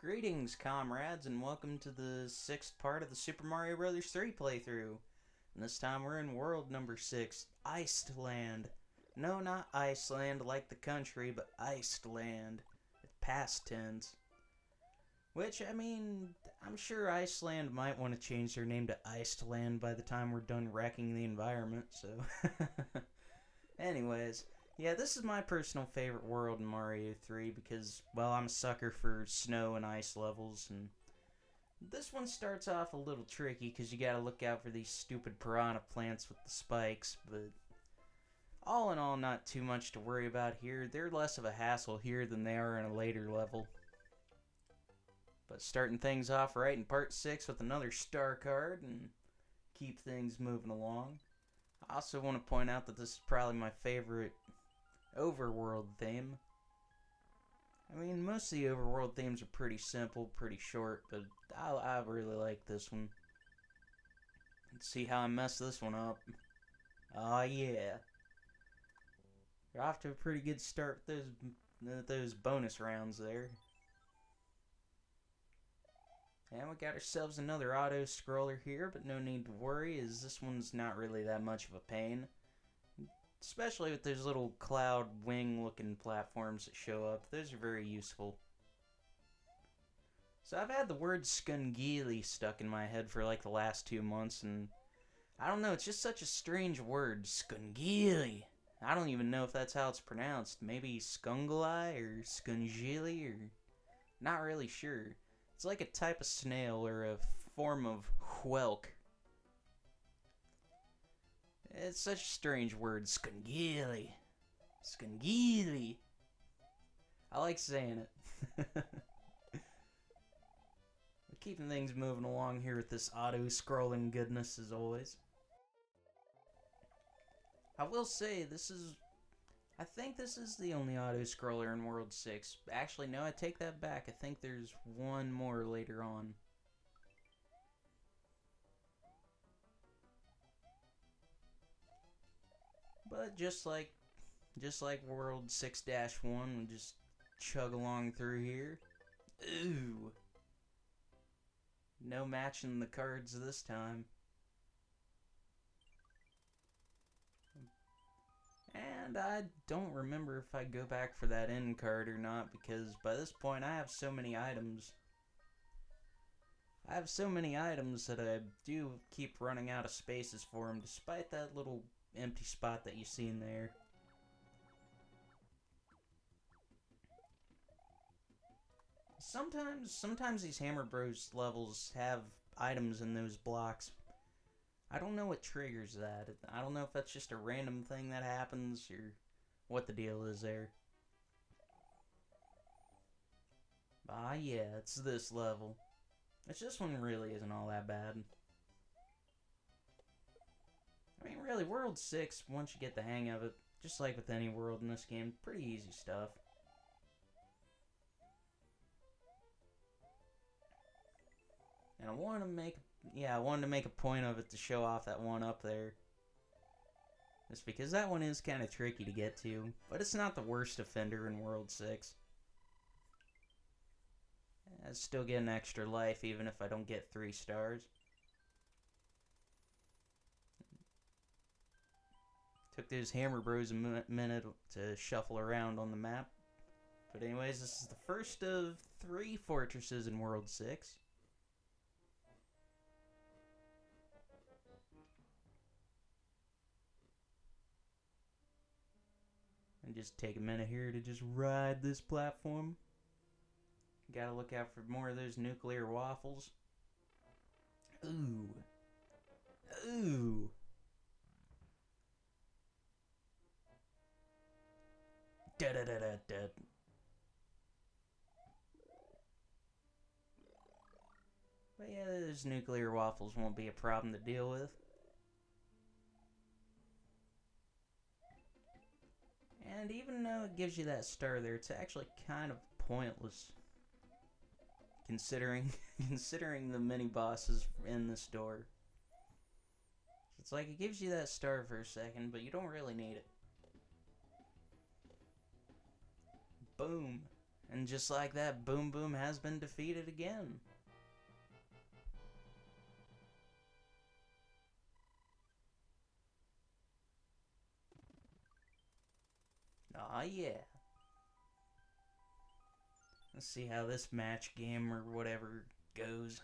Greetings, comrades, and welcome to the 6th part of the Super Mario Bros. 3 playthrough. And this time we're in world number 6, Iceland. No, not Iceland like the country, but Iceland. It's past tense. Which, I mean, I'm sure Iceland might want to change their name to Iceland by the time we're done wrecking the environment, so... Anyways, yeah, this is my personal favorite world in Mario 3 because, well, I'm a sucker for snow and ice levels, and this one starts off a little tricky because you gotta look out for these stupid piranha plants with the spikes, but all in all, not too much to worry about here. They're less of a hassle here than they are in a later level. But starting things off right in part 6 with another star card and keep things moving along. I also want to point out that this is probably my favorite overworld theme. I mean, most of the overworld themes are pretty simple, pretty short, but I really like this one. Let's see how I mess this one up. Oh yeah. You're off to a pretty good start with those bonus rounds there. And we got ourselves another auto-scroller here, but no need to worry, as this one's not really that much of a pain. Especially with those little cloud wing-looking platforms that show up. Those are very useful. So I've had the word Skungili stuck in my head for like the last 2 months, and I don't know, it's just such a strange word, Skungili. I don't even know if that's how it's pronounced. Maybe Skunguli or Skungili or... Not really sure. It's like a type of snail or a form of whelk. It's such a strange word, Skungili. Skungili. I like saying it. Keeping things moving along here with this auto-scrolling goodness as always. I will say, I think this is the only auto-scroller in World 6. Actually, no, I take that back. I think there's one more later on. But just like World 6-1, we'll just chug along through here. Ooh. No matching the cards this time. And I don't remember if I go back for that end card or not, because by this point I have so many items. I have so many items that I do keep running out of spaces for them, despite that little empty spot that you see in there. Sometimes these Hammer Bros levels have items in those blocks. I don't know what triggers that. I don't know if that's just a random thing that happens or what the deal is there. Ah yeah, it's this level. This one really isn't all that bad. I mean, really, World 6, once you get the hang of it, just like with any world in this game, pretty easy stuff. And I wanted to make a point of it to show off that one up there. Just because that one is kind of tricky to get to, but it's not the worst offender in World 6. I still get an extra life even if I don't get 3 stars. Took those Hammer Bros a minute to shuffle around on the map. But anyways, this is the first of 3 fortresses in World 6. And just take a minute here to just ride this platform. Gotta look out for more of those nuclear waffles. Ooh. Ooh. Da-da-da-da-da. But yeah, those nuclear waffles won't be a problem to deal with. And even though it gives you that star there, it's actually kind of pointless. Considering the mini bosses in this door. It's like it gives you that star for a second, but you don't really need it. Boom. And just like that, Boom Boom has been defeated again. Aw, yeah. Let's see how this match game or whatever goes.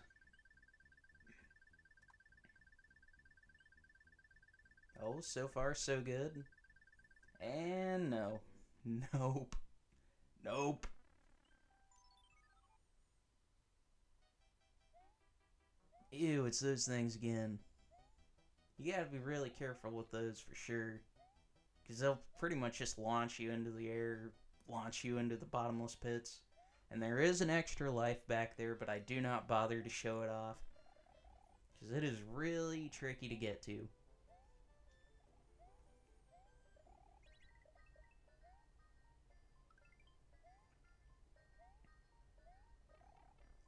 Oh, so far so good. And no. Nope. Nope. Ew, it's those things again. You gotta be really careful with those for sure. Because they'll pretty much just launch you into the air, launch you into the bottomless pits. And there is an extra life back there, but I do not bother to show it off. Because it is really tricky to get to.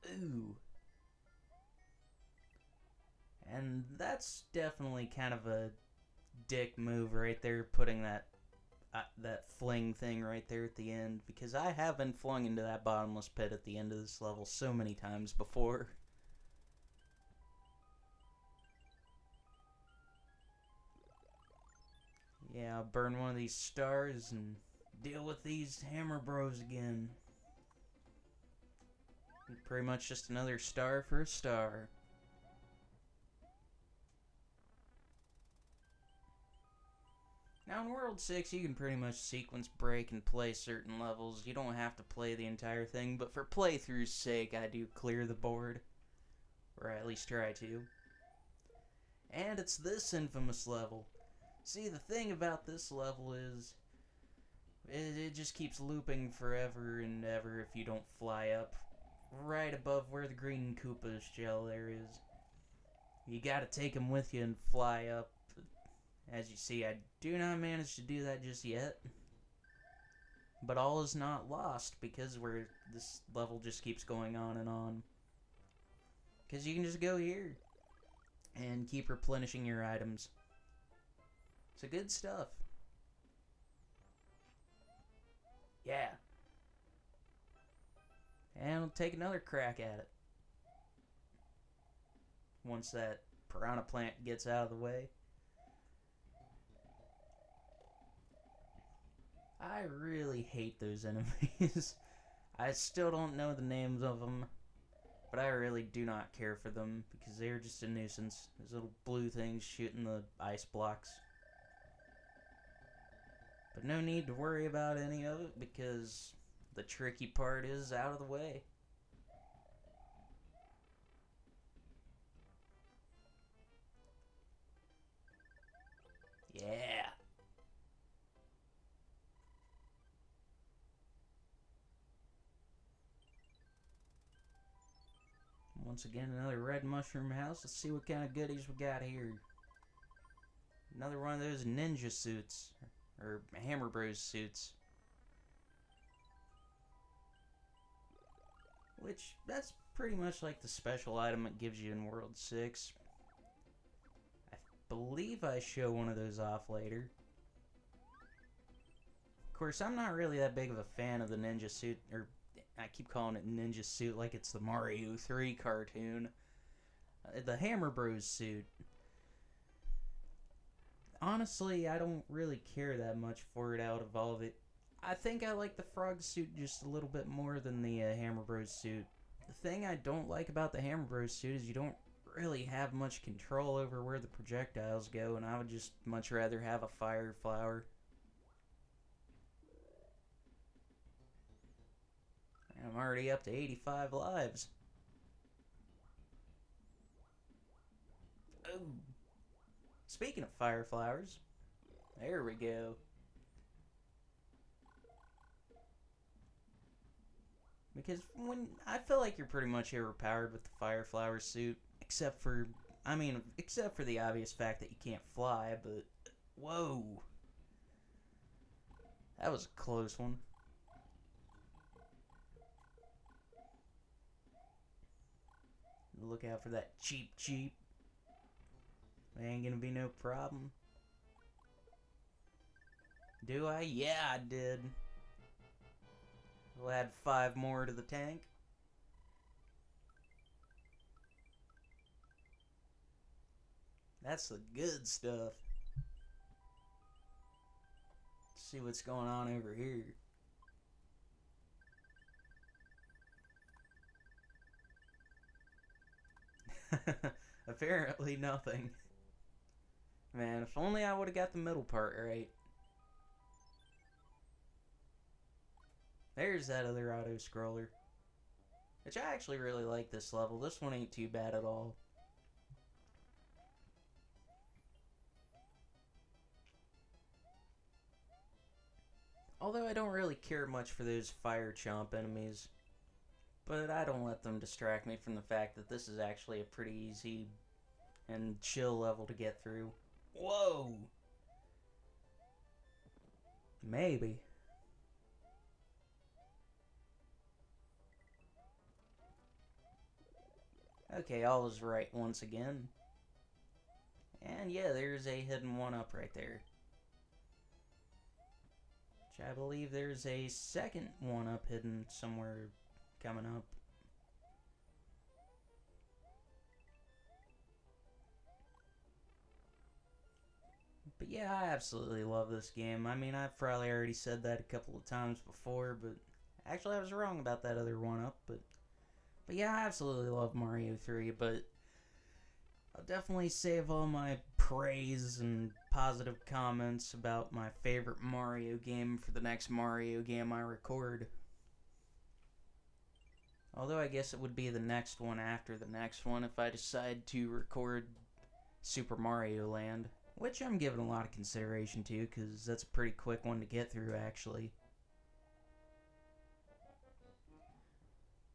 Ooh. And that's definitely kind of a dick move right there, putting that fling thing right there at the end, because I have been flung into that bottomless pit at the end of this level so many times before. Yeah, I'll burn one of these stars and deal with these hammer bros again. Pretty much just another star for a star. Now in World 6, you can pretty much sequence break and play certain levels. You don't have to play the entire thing, but for playthrough's sake, I do clear the board. Or at least try to. And it's this infamous level. See, the thing about this level is it just keeps looping forever and ever if you don't fly up right above where the green Koopa's gel there is. You gotta take them with you and fly up. As you see, I do not manage to do that just yet. But all is not lost, because this level just keeps going on and on. Because you can just go here and keep replenishing your items. So good stuff. Yeah. And we'll take another crack at it. Once that piranha plant gets out of the way. I really hate those enemies. I still don't know the names of them, but I really do not care for them because they're just a nuisance. Those little blue things shooting the ice blocks. But no need to worry about any of it because the tricky part is out of the way. Yeah. Once again, another red mushroom house. Let's see what kind of goodies we got here. Another one of those ninja suits. Or Hammer Bros suits. Which, that's pretty much like the special item it gives you in World 6. I believe I show one of those off later. Of course, I'm not really that big of a fan of the ninja suit, or I keep calling it ninja suit like it's the Mario 3 cartoon. The Hammer Bros suit. Honestly, I don't really care that much for it out of all of it. I think I like the frog suit just a little bit more than the Hammer Bros suit. The thing I don't like about the Hammer Bros suit is you don't really have much control over where the projectiles go, and I would just much rather have a fire flower. I'm already up to 85 lives. Oh. Speaking of fire flowers, there we go. Because I feel like you're pretty much overpowered with the fire flower suit, except for the obvious fact that you can't fly, but whoa. That was a close one. Look out for that cheap. Ain't gonna be no problem. Do I? Yeah, I did. We'll add 5 more to the tank. That's the good stuff. Let's see what's going on over here. Apparently nothing. Man, if only I would have got the middle part right. There's that other auto-scroller. Which I actually really like this level. This one ain't too bad at all. Although I don't really care much for those fire chomp enemies. But I don't let them distract me from the fact that this is actually a pretty easy and chill level to get through. Whoa! Maybe. Okay, all is right once again. And yeah, there's a hidden 1-up right there. Which I believe there's a second 1-up hidden somewhere coming up. But yeah, I absolutely love this game. I mean, I've probably already said that a couple of times before, but actually I was wrong about that other 1-up, but yeah, I absolutely love Mario 3, but I'll definitely save all my praise and positive comments about my favorite Mario game for the next Mario game I record. Although I guess it would be the next one after the next one if I decide to record Super Mario Land. Which I'm giving a lot of consideration to, because that's a pretty quick one to get through, actually.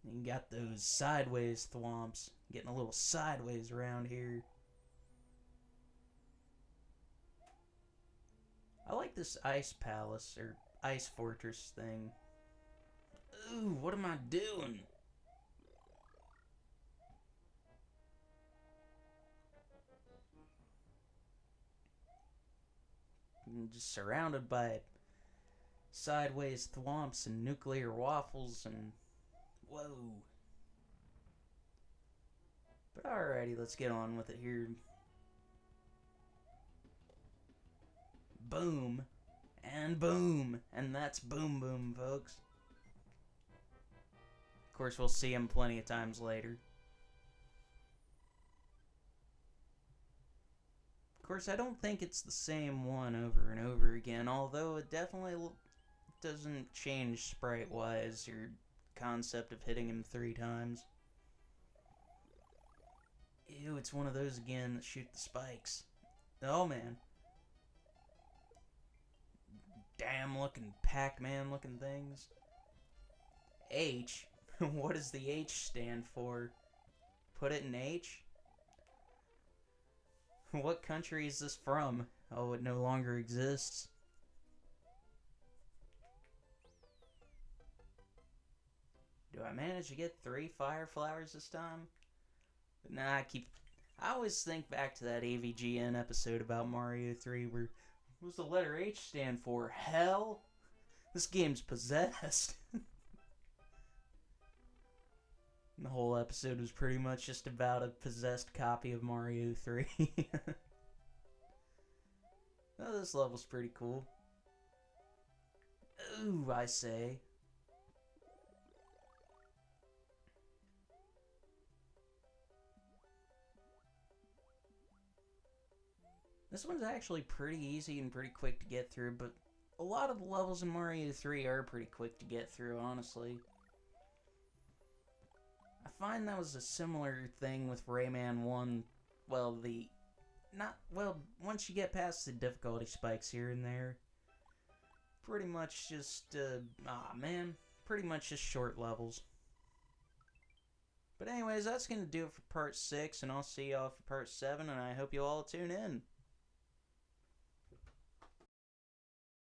You got those sideways thwomps. Getting a little sideways around here. I like this ice palace, or ice fortress thing. Ooh, what am I doing? I'm just surrounded by sideways thwomps and nuclear waffles and... Whoa. But alrighty, let's get on with it here. Boom. And boom. And that's boom boom, folks. Of course, we'll see him plenty of times later. Of course, I don't think it's the same one over and over again, although it definitely doesn't change sprite-wise your concept of hitting him 3 times. Ew, it's one of those again that shoot the spikes. Oh, man. Damn looking Pac-Man looking things. H? What does the H stand for? Put it in H? What country is this from? Oh, it no longer exists. Do I manage to get 3 fire flowers this time? Nah, I always think back to that AVGN episode about Mario 3 where... What does the letter H stand for? Hell? This game's possessed. The whole episode was pretty much just about a possessed copy of Mario 3. Oh, this level's pretty cool. Ooh, I say. This one's actually pretty easy and pretty quick to get through, but a lot of the levels in Mario 3 are pretty quick to get through, honestly. I find that was a similar thing with Rayman 1. Well, once you get past the difficulty spikes here and there, pretty much just, pretty much just short levels. But anyways, that's going to do it for part 6, and I'll see y'all for part 7, and I hope you all tune in.